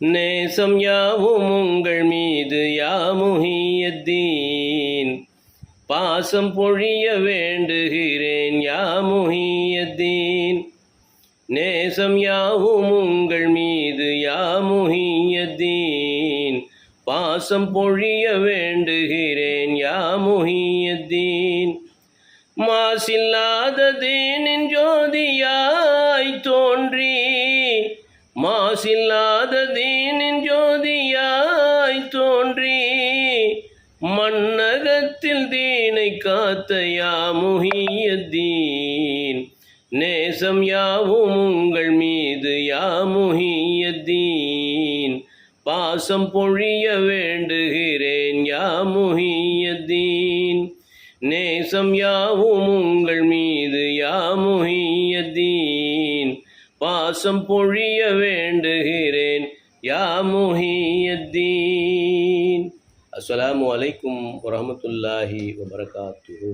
நேசம் யாவும் உங்கள் மீது யா முஹியத்தீன். பாசம் பொழிய வேண்டுகிறேன் யா முஹியத்தீன். நேசம் யாவும் உங்கள் மீது யா முஹியத்தீன். பாசம் பொழிய வேண்டுகிறேன் யா முஹியத்தீன். மாசில்லாத தீனின் ஜோதியாய் தோன்றி, மாசில்லாத தீனின் ஜோதியாய் தோன்றி, மன்னகத்தில் தீனை காத்த யா முஹியத்தீன். நேசம் யாவும் உங்கள் மீது யா முஹியத்தீன். பாசம் பொழிய வேண்டுகிறேன் யா முஹியத்தீன். நேசம் யாவும் உங்கள் மீது யா முஹியத்தீன். பாசம் பொழிய வேண்டுகிறேன் யா முஹியத்தீன். அஸ்ஸலாமு அலைக்கும் வரஹ்மத்துல்லாஹி வபரகாத்துஹு.